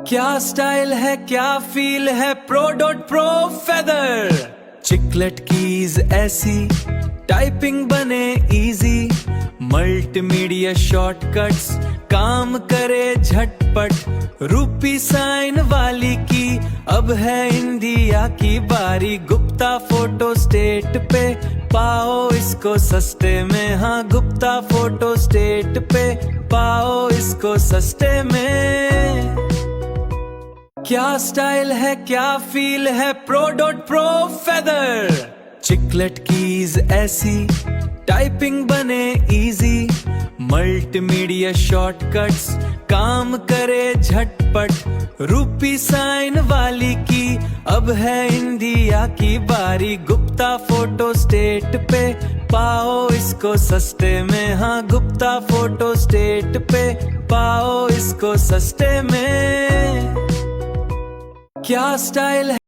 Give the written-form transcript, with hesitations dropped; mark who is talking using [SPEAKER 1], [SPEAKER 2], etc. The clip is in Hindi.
[SPEAKER 1] क्या स्टाइल है, क्या फील है, pro dot pro feather. Chiclet keys ऐसी टाइपिंग बने इजी, मल्टीमीडिया शॉर्टकट्स काम करे झटपट। रूपी साइन वाली की अब है इंडिया की बारी। गुप्ता फोटो स्टेट पे पाओ इसको सस्ते में। हाँ, गुप्ता फोटो स्टेट पे पाओ इसको सस्ते में। क्या स्टाइल है, क्या फील है, pro dot pro feather. Chiclet keys ऐसी टाइपिंग बने इजी, मल्टीमीडिया शॉर्टकट्स काम करे झटपट। रूपी साइन वाली की अब है इंडिया की बारी। गुप्ता फोटो स्टेट पे पाओ इसको सस्ते में। हाँ, गुप्ता फोटो स्टेट पे पाओ इसको सस्ते में। क्या स्टाइल है।